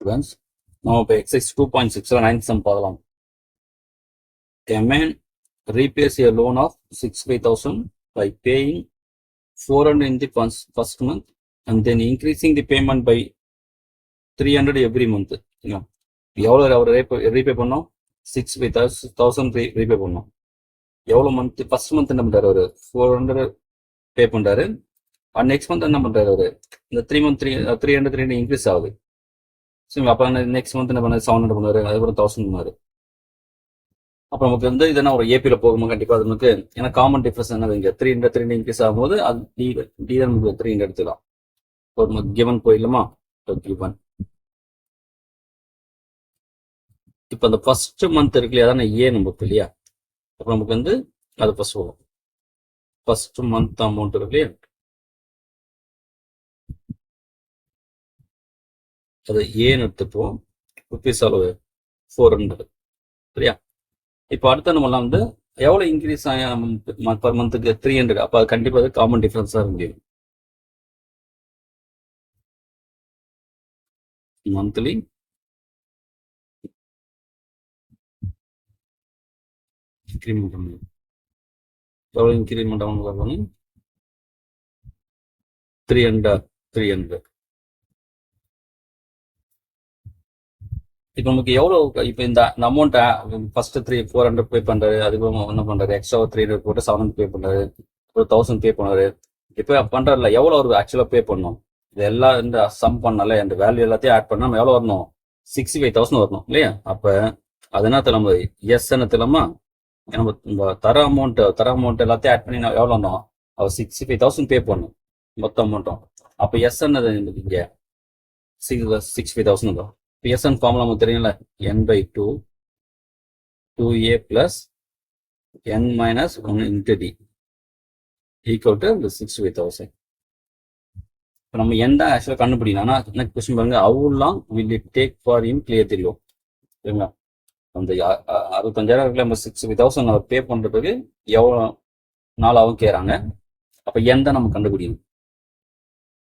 students. Now இப்போ exercise 2.6 9th sum பார்க்கலாம். A man repays a loan of 65,000 by paying 400 in the first month and then increasing the payment by 300 every month. எவ்வளோ அவர் repay பண்ணோம்? 65,000 repay பண்ணோம். எவ்வளோ month? First month என்ன பண்ணுறாரு? அவர் 400 பே பண்ணுறாரு. Next month என்ன பண்ணுறாரு? அவர் இந்த 300 இன்க்ரீஸ் ஆகுது. சரிங்களா? அப்போ நெக்ஸ்ட் மந்த் என்ன பண்ணாரு? 700 பண்ணாரு. அதுக்கப்புறம் 1000 பண்ணாரு. அப்போ நமக்கு வந்து இதனா ஒரு ஏபியில் போகும்போது கண்டிப்பாக அது நமக்கு ஏன்னா காமன் டிஃபரன்ஸ் என்னது? இங்கே 300 இன்க்ரீஸ் ஆகும்போது அது டி தான் நமக்கு 300 எடுத்துக்கலாம். ஒரு கிவன் போயிடலாமா? கிவன் இப்போ அந்த ஃபர்ஸ்ட் மந்த் இருக்கு இல்லையா? அதான் ஏ நமக்கு இல்லையா? அப்போ நமக்கு வந்து அது ஃபர்ஸ்ட் வரும். ஃபர்ஸ்ட் மந்த் அமௌண்ட் இருக்கு இல்லையா? அது ஏன்னு எடுத்துப்போம். ருபீஸ் அளவு 400 சரியா? இப்போ அடுத்த நம்மலாம் வந்து எவ்வளோ இன்க்ரீஸ் பர் மந்த்துக்கு 300. அப்போ அது கண்டிப்பாக அது காமன் டிஃபரன்ஸாக இருக்க முடியும். மந்த்லி இன்க்ரிமெண்ட் ஆகும். எவ்வளோ இன்க்ரிமெண்ட் ஆகும்? 300. இப்போ நமக்கு எவ்வளோ? இப்போ இந்த அமௌண்ட்டை ஃபர்ஸ்ட் 400 பே பண்ணுறாரு. அதுக்கப்புறம் என்ன பண்ணுறாரு? எக்ஸ்ட்ரா 300 போட்டு 700 பே பண்ணுறாரு. ஒரு 1000 பே பண்ணாரு. இப்போ பண்ணுறாருல எவ்வளோ அவருக்கு ஆக்சுவலாக பே பண்ணணும்? இது எல்லாம் இந்த சம் பண்ணால இந்த வேல்யூ எல்லாத்தையும் ஆட் பண்ணால் நம்ம எவ்வளோ வரணும்? 65,000 வரணும் இல்லையா? அப்போ அது என்ன நம்ம எஸ் என்ன தெரியலாமா? நம்ம தர அமௌண்ட் எல்லாத்தையும் ஆட் பண்ணி எவ்வளோ வரணும்? அவர் 65,000 பே பண்ணணும் மொத்த அமௌண்ட்டும். அப்போ எஸ் என்னது இங்கே 65,000 தான். எஸ்என் ஃபார்முலா நமக்கு தெரியும்ல, n/2 2a plus n minus 1 into d equal to 65,000. இப்போ நம்ம n தான் ஆக்சுவலாக கண்டுபிடிக்கலாம். ஆனால் என்ன கொஸ்டின் பாருங்க, how long will it take for him clear the loan? சரிங்களா? அந்த 65,000 இருக்குல்ல, நம்ம 65,000 அவர் பே பண்ணுறதுக்கு எவ்வளோ நாள் ஆகும் கேட்குறாங்க. அப்போ n தான் நம்ம கண்டுபிடிக்கணும்.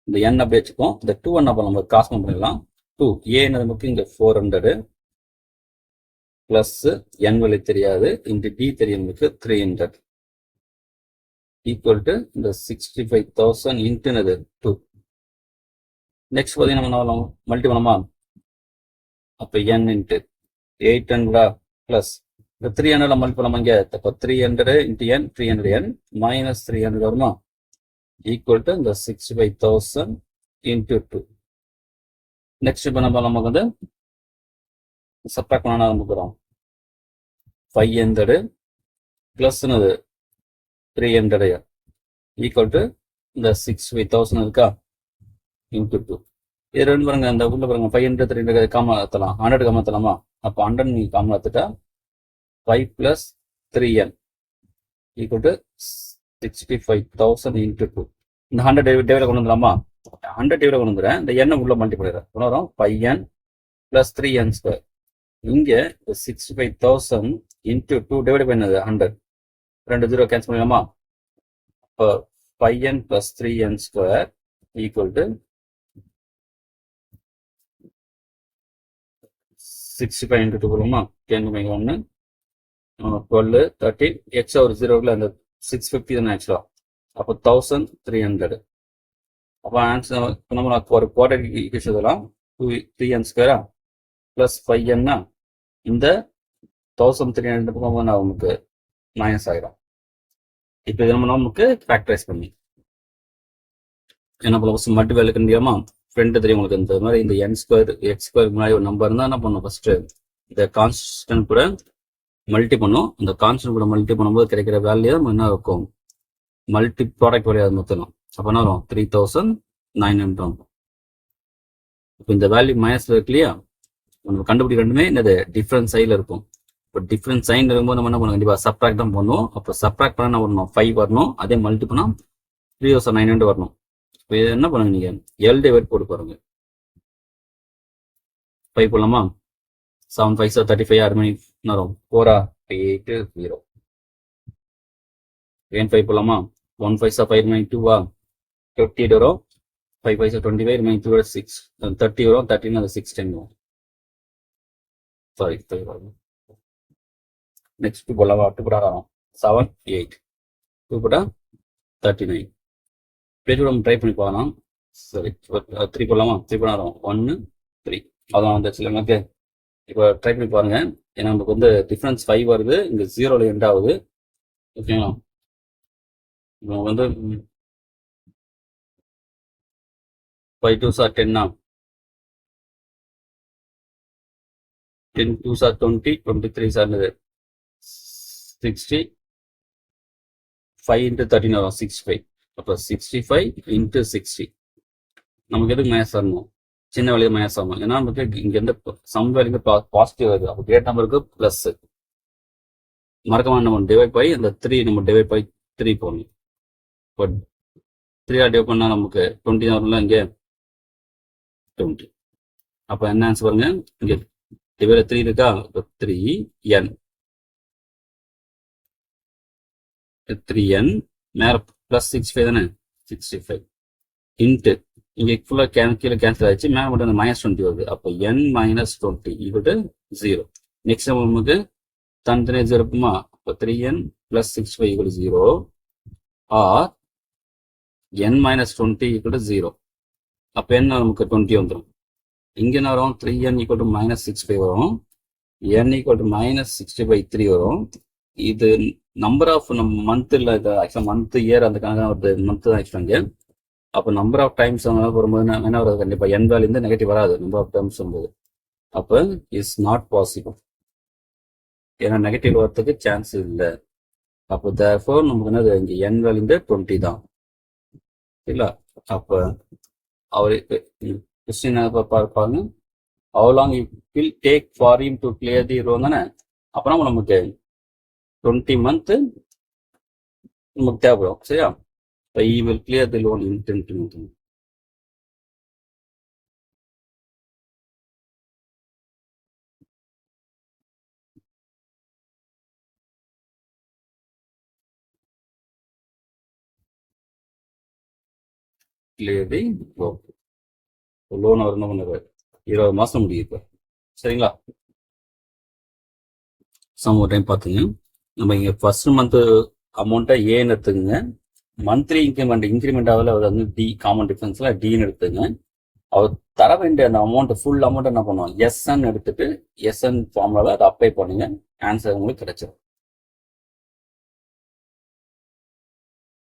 இந்த n அப்படி வச்சுப்போம். இந்த 2 என்ன பண்ண நம்ம காசு பண்ணிடலாம். 2 ஏன்னு நமக்கு இங்கே 400 பிளஸ் n வழி தெரியாது, இந்த டி தெரியும் நமக்கு 300 ஈக்குவல் டு இந்த 65,000 இன்ட்டுனது 2. நெக்ஸ்ட் பார்த்தீங்கன்னா நம்ம மல்டி பண்ணோமா? அப்போ n இன்ட்டு 800 பிளஸ் இந்த 300 மல்டி பண்ணோமா? இங்கே இப்போ 300 இன்ட்டு n 300n மைனஸ் 300 வருமா? ஈக்குவல் டு இந்த 65,000 இன்ட்டு 2. நெக்ஸ்ட் இப்போ நமக்கு வந்து சப்ராக்ட் பண்ண ஆரம்பிக்கிறோம். 500 பிளஸ் 300 ஈக்குவல் டு இந்த 65,000 இருக்கா? இன்ட்டு 2. இது ரெண்டு பாருங்க, இந்த உள்ள பாருங்க 500 300 காமன் ஏற்றலாம், 100 காமன் ஏற்றலாமா? அப்போ 100 நீங்கள் காமன் ஏற்றுட்டா 5 plus 3n equal to 65,000 into 2. இந்த 100 டேவில கொண்டு வந்துடலாமா? 100 டேவில கொண்டு வந்துடுறேன். இந்த எண்ணை உள்ள மல்டி பண்ணிடுறேன். வரும் 5n பிளஸ் 3n ஸ்கொயர். இங்கே 65,000 இன்ட்டு 2 டிவைட் பண்ணது 100. 2 0 கேன்சல் பண்ணிடலாமா? இப்போ 5n plus 3n square equal to 65 into 2 போடுவோமா? 1 12 13 எக்ஸ்ட்ரா ஒரு 0ல அந்த 650 தானே ஆக்சுவலா. அப்போ 1300. அப்போ ஆன்சர் நம்ம ஒரு குவாட்ரேட்டிக் ஈக்குவேஷன் இதெல்லாம் 3n ஸ்கொயரா பிளஸ் 5n இந்த 1300 நமக்கு மைனஸ் ஆகிடும். இப்போ இது நம்ம நமக்கு ஃபேக்டரைஸ் பண்ணி என்ன பண்ணலாம்? மல்டி வேல்யூ கண்டிப்பாமா ஃப்ரெண்டு தெரியும் உங்களுக்கு. இந்த மாதிரி இந்த n ஸ்கொயர் எக்ஸ் ஸ்கொயர் முன்னாடி ஒரு நம்பர் இருந்தால் என்ன பண்ணும்? ஃபர்ஸ்ட் இந்த கான்ஸ்டன்ட் கூட மல்டி பண்ணும். இந்த கான்ஸ்டன்ட் கூட மல்டி பண்ணும்போது கிடைக்கிற வேல்யூ நம்ம என்ன இருக்கும்? மல்டி ப்ராடக்ட் வரையாது மொத்தம். அப்போ என்ன வரும்? 3,900. இப்போ இந்த வேல்யூ மைனஸ்ல இருக்கு இல்லையா? நம்ம கண்டுபிடி ரெண்டுமே என்னது டிஃப்ரெண்ட் சைடில் இருக்கும். இப்போ டிஃப்ரெண்ட் சைன் இருக்கும்போது நம்ம என்ன பண்ணணும்? கண்டிப்பாக சப்ராக்ட் தான் பண்ணுவோம். அப்போ சப்ராக்ட் பண்ண என்ன வரணும்? 5 வரணும். அதே மல்டி பண்ணால் 3,900 வரணும். இப்போ இது என்ன பண்ணுங்க? நீங்கள் L டிவைட் போட்டு பாருங்க. 5 போடலாமா? 7 5 35 6 மணி வரும் 4 8 0. 5 போடலாமா? 1 5 5 மணி 2 58 வரும். 5 5 25 remaining 2 6 30 வரும் 13 அது 6 10 வரும் சாரி 30 வரும் நெக்ஸ்ட் போலாம் 2 போடா 7 8 2 போடா 39 பேஜ் நம்ம ட்ரை பண்ணி பார்க்கலாம் சரி 3 போடலாமா 3 போடா 1 3 அதான் வந்துச்சு நமக்கு இப்போ ட்ரை பண்ணி பாருங்க ஏன்னா நமக்கு வந்து டிஃபரன்ஸ் 5 வருது இங்க 0ல எண்ட் ஆகுது ஓகேங்களா இப்போ வந்து 5 2s are 10 now 10 2s are 20 23s are 60 5 into 13 வரும் 65 அப்போ 65 into 60 நமக்கு எதுக்கு மேட்ச் வரணும் சின்ன வேலையை மேட்ச் ஆகும் ஏன்னா நமக்கு இங்க இருந்து சம் வேலைக்கு பாசிட்டிவ் வருது அப்போ கிரேட் நம்பருக்கு பிளஸ் மறக்காம நம்ம டிவைட் பை அந்த 3 நம்ம டிவைட் பை 3 போடணும் இப்போ 3 டிவைட் பண்ணா நமக்கு 20 வரும்ல இங்கே 20 அப்போ என்ன ஆன்சர் பாருங்க இங்க டிவைட் 3 இருக்கா 3n 3n மேல பிளஸ் 65 தானே 65 இன்ட்டு இங்க ஃபுல்லா கீழே கேன்சல் ஆயிடுச்சு மேல மட்டும் அந்த -20 வருது அப்போ n -20 ஈக்குவல் 0 நெக்ஸ்ட் நமக்கு தனித்தனியாக 0 இருக்குமா அப்போ 3n + 65 equal 0 R n -20 equal 0 அப்போ என்ன நமக்கு 20 வந்துடும் இங்க என்ன வரும் 3n ஈக்குவல் -65 வரும் n ஈக்குவல் -60/3 வரும் இது நம்பர் ஆஃப் நம்ம மந்த் இல்லை இது ஆக்சுவலாக மந்த் இயர் அந்த கணக்கான ஒரு மந்த் தான் ஆக்சுவலாக அப்போ நம்பர் ஆஃப் டைம்ஸ் வரும்போது என்ன வருது கண்டிப்பாக n வேல்யூ இருந்து நெகட்டிவ் வராது நம்பர் ஆஃப் டைம்ஸ் வரும்போது அப்போ இஸ் நாட் பாசிபிள் ஏன்னா நெகட்டிவ் வரதுக்கு சான்ஸ் இல்லை அப்போ தேர்ஃபோர் நமக்கு என்னது இங்கே n வேல்யூ இருந்து 20 தான் இல்லை அப்போ அவர் கொஸ்டின் பார்ப்பாங்க how long it will take for him to clear the loan தானே அப்புறம் நமக்கு 20 month நமக்கு தேவைப்படும் சரியா he will clear the loan in 20 months clear the loan loan அவர் என்ன பண்ணுறாரு 20 மாசம் முடியுது இப்போ சரிங்களா சம் ஒரு டைம் பார்த்துங்க நம்ம இங்கே ஃபர்ஸ்ட் மந்த் அமௌண்ட்டை ஏன்னு எடுத்துக்கோங்க மந்த்லி இன்க்ரிமெண்ட் ஆகல அவர் வந்து டி காமன் டிஃபரன்ஸ்ல டின்னு எடுத்துங்க அவர் தர வேண்டிய அந்த அமௌண்ட் ஃபுல் அமௌண்ட் என்ன பண்ணுவோம் எஸ்என் எடுத்துட்டு எஸ்என் ஃபார்முலாவில் அதை அப்ளை பண்ணுங்க ஆன்சர் உங்களுக்கு கிடைச்சிடும்